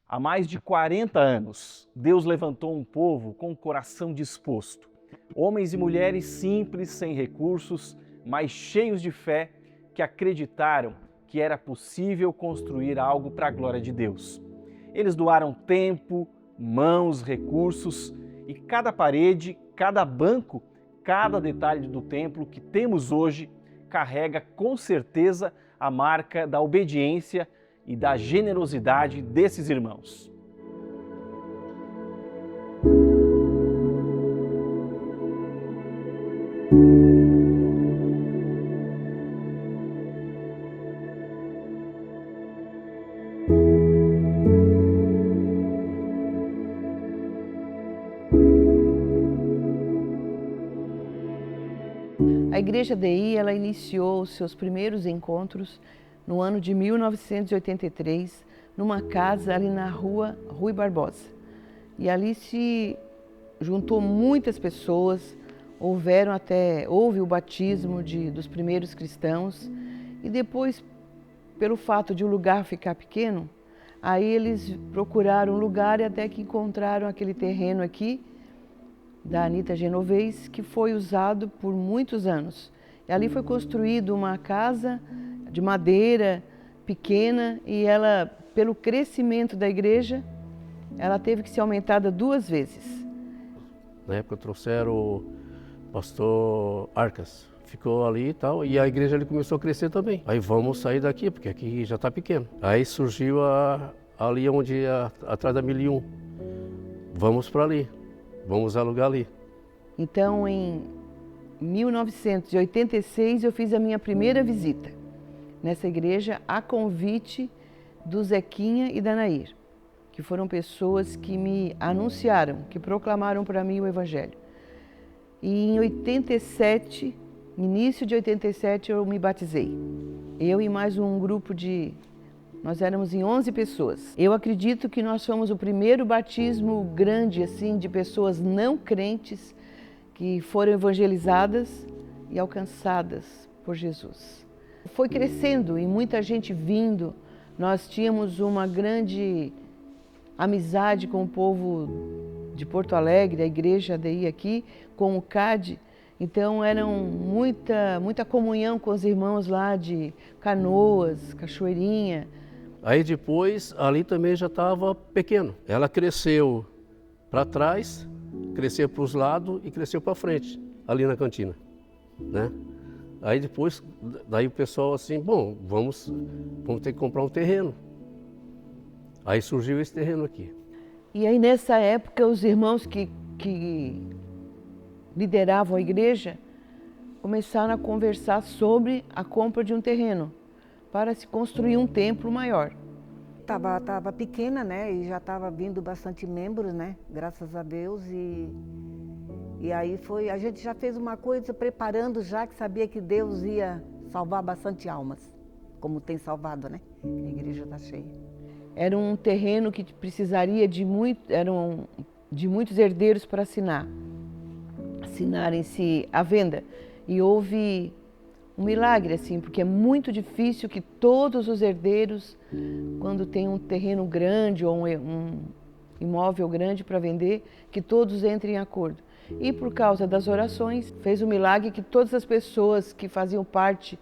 Há mais de 40 anos, Deus levantou um povo com o coração disposto. Homens e mulheres simples, sem recursos, mas cheios de fé, que acreditaram que era possível construir algo para a glória de Deus. Eles doaram tempo, mãos, recursos e cada parede, cada banco, cada detalhe do templo que temos hoje carrega com certeza a marca da obediência e da generosidade desses irmãos. A Igreja DI, ela iniciou os seus primeiros encontros no ano de 1983, numa casa ali na rua Rui Barbosa. E ali se juntou muitas pessoas, houve o batismo dos primeiros cristãos, e depois, pelo fato de o lugar ficar pequeno, aí eles procuraram um lugar e até que encontraram aquele terreno aqui, da Anita Genovez, que foi usado por muitos anos. E ali foi construída uma casa de madeira pequena e ela, pelo crescimento da igreja, ela teve que ser aumentada 2 vezes. Na época trouxeram o pastor Arcas, ficou ali e tal, e a igreja ali começou a crescer também. Aí vamos sair daqui, porque aqui já está pequeno. Aí surgiu ali onde atrás da 1001. Vamos para ali. Vamos alugar ali. Então, em 1986, eu fiz a minha primeira visita nessa igreja a convite do Zequinha e da Nair, que foram pessoas que me anunciaram, que proclamaram para mim o Evangelho. E em 87, início de 87, eu me batizei. Eu e mais um grupo nós éramos em 11 pessoas. Eu acredito que nós fomos o primeiro batismo grande, assim, de pessoas não crentes que foram evangelizadas e alcançadas por Jesus. Foi crescendo e muita gente vindo. Nós tínhamos uma grande amizade com o povo de Porto Alegre, a igreja daí aqui, com o CAD. Então, era muita comunhão com os irmãos lá de Canoas, Cachoeirinha. Aí depois, ali também já estava pequeno. Ela cresceu para trás, cresceu para os lados e cresceu para frente, ali na cantina, né? Aí depois, daí o pessoal assim, bom, vamos ter que comprar um terreno. Aí surgiu esse terreno aqui. E aí nessa época, os irmãos que lideravam a igreja começaram a conversar sobre a compra de um terreno para se construir um templo maior. Tava pequena, né? E já estava vindo bastante membros, né? Graças a Deus. E aí a gente já fez uma coisa preparando já, que sabia que Deus ia salvar bastante almas, como tem salvado, né? A igreja está cheia. Era um terreno que precisaria de muitos herdeiros para assinarem-se a venda. E houve um milagre, assim, porque é muito difícil que todos os herdeiros, quando tem um terreno grande ou um imóvel grande para vender, que todos entrem em acordo. E por causa das orações, fez um milagre que todas as pessoas que faziam parte,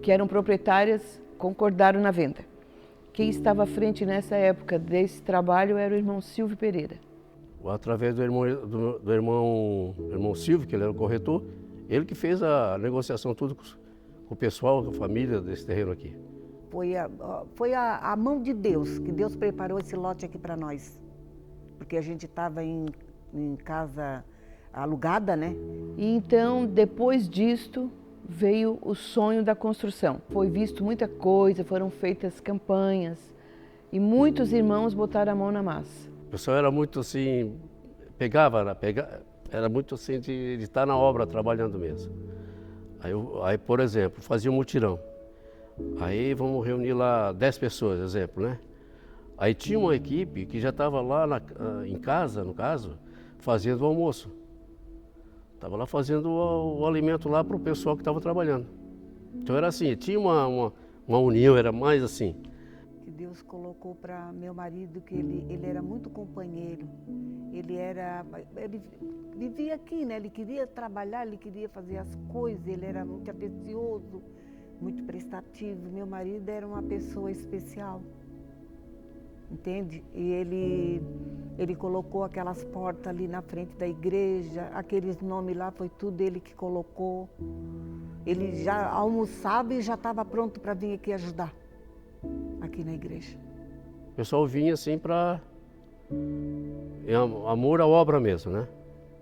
que eram proprietárias, concordaram na venda. Quem estava à frente nessa época desse trabalho era o irmão Silvio Pereira. Através do irmão Silvio, que ele era o corretor, ele que fez a negociação tudo com o pessoal, com a família desse terreno aqui. Foi a mão de Deus, que Deus preparou esse lote aqui para nós. Porque a gente estava em casa alugada, né? E então, depois disto, veio o sonho da construção. Foi visto muita coisa, foram feitas campanhas e muitos irmãos botaram a mão na massa. O pessoal era muito assim, era muito assim de estar na obra, trabalhando mesmo. Aí, por exemplo, fazia um mutirão. Aí vamos reunir lá 10 pessoas, exemplo, né? Aí tinha uma equipe que já estava lá em casa, no caso, fazendo o almoço. Estava lá fazendo o alimento lá para o pessoal que estava trabalhando. Então era assim, tinha uma união, era mais assim. que Deus colocou para meu marido, que ele era muito companheiro. Ele vivia aqui, né? Ele queria trabalhar, ele queria fazer as coisas, ele era muito atencioso, muito prestativo. Meu marido era uma pessoa especial, entende? E ele colocou aquelas portas ali na frente da igreja, aqueles nomes lá, foi tudo ele que colocou. Ele já almoçava e já estava pronto para vir aqui ajudar, aqui na igreja. O pessoal vinha assim para amor à obra mesmo, né?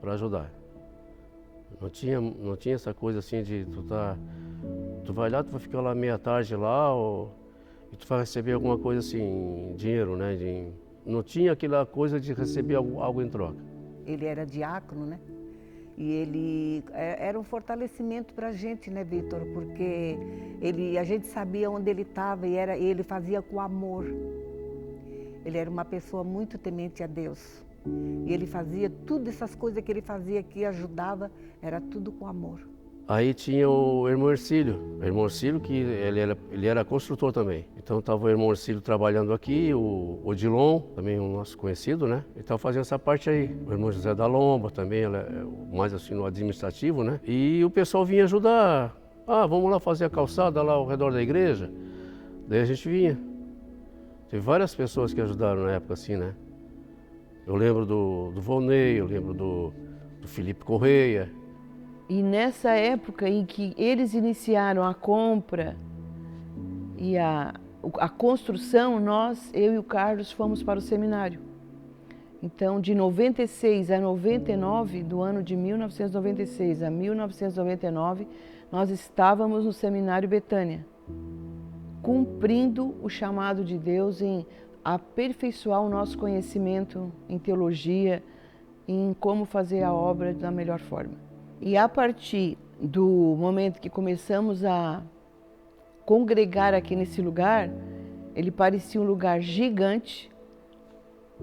Para ajudar. Não tinha essa coisa assim de tu vai lá, tu vai ficar lá meia tarde lá, e tu vai receber alguma coisa assim, dinheiro, né? Não tinha aquela coisa de receber algo em troca. Ele era diácono, né? E ele era um fortalecimento para a gente, né, Vitor? Porque a gente sabia onde ele estava e ele fazia com amor. Ele era uma pessoa muito temente a Deus. E ele fazia tudo essas coisas que ele fazia, que ajudava, era tudo com amor. Aí tinha o irmão Ercílio, que ele era construtor também. Então estava o irmão Ercílio trabalhando aqui, o Odilon, também um nosso conhecido, né? Ele estava fazendo essa parte aí. O irmão José da Lomba também, mais assim no administrativo, né? E o pessoal vinha ajudar. Ah, vamos lá fazer a calçada lá ao redor da igreja. Daí a gente vinha. Teve várias pessoas que ajudaram na época assim, né? Eu lembro do Volney, eu lembro do Felipe Correia. E nessa época em que eles iniciaram a compra e a construção, eu e o Carlos fomos para o seminário. Então, de 96 a 99, do ano de 1996 a 1999, nós estávamos no Seminário Betânia, cumprindo o chamado de Deus em aperfeiçoar o nosso conhecimento em teologia, em como fazer a obra da melhor forma. E a partir do momento que começamos a congregar aqui nesse lugar, ele parecia um lugar gigante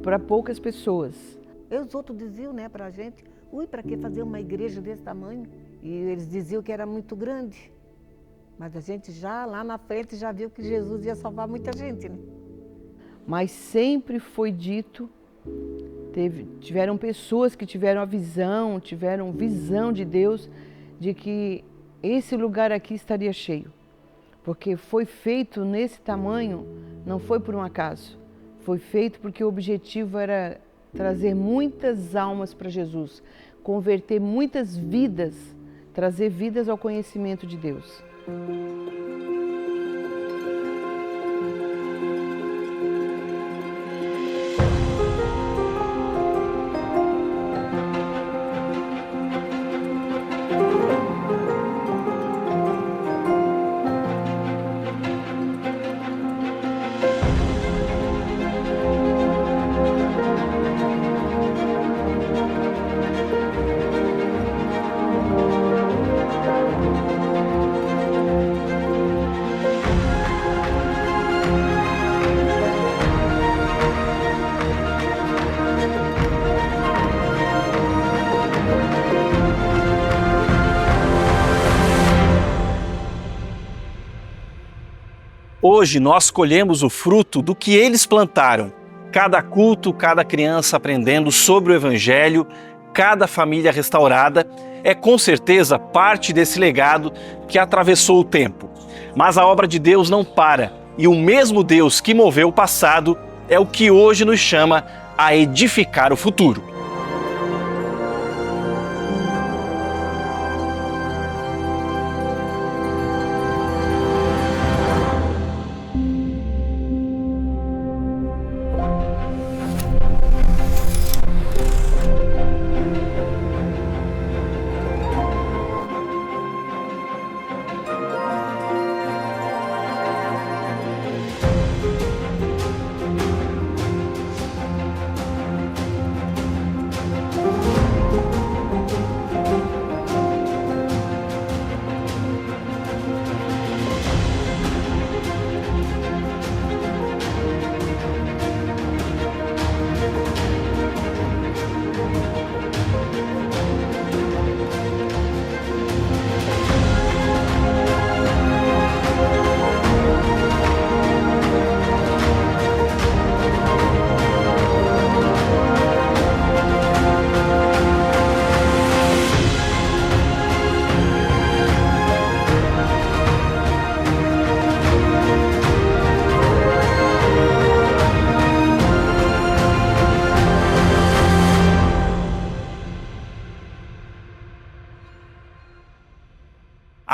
para poucas pessoas. E os outros diziam, né, para a gente, para que fazer uma igreja desse tamanho? E eles diziam que era muito grande. Mas a gente já, lá na frente, já viu que Jesus ia salvar muita gente, né? Mas sempre foi dito, tiveram pessoas que tiveram visão de Deus, de que esse lugar aqui estaria cheio. Porque foi feito nesse tamanho, não foi por um acaso. Foi feito porque o objetivo era trazer muitas almas para Jesus, converter muitas vidas, trazer vidas ao conhecimento de Deus. Hoje nós colhemos o fruto do que eles plantaram. Cada culto, cada criança aprendendo sobre o Evangelho, cada família restaurada, é com certeza parte desse legado que atravessou o tempo. Mas a obra de Deus não para, e o mesmo Deus que moveu o passado é o que hoje nos chama a edificar o futuro.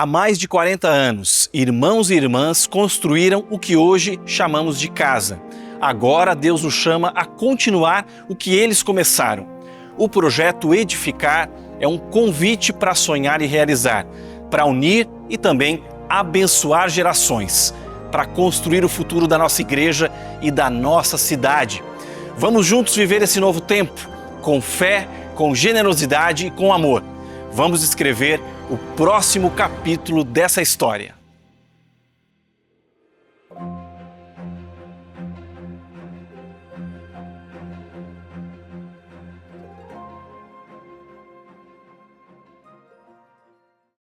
Há mais de 40 anos, irmãos e irmãs construíram o que hoje chamamos de casa. Agora Deus nos chama a continuar o que eles começaram. O projeto Edificar é um convite para sonhar e realizar, para unir e também abençoar gerações, para construir o futuro da nossa igreja e da nossa cidade. Vamos juntos viver esse novo tempo, com fé, com generosidade e com amor. Vamos escrever o próximo capítulo dessa história.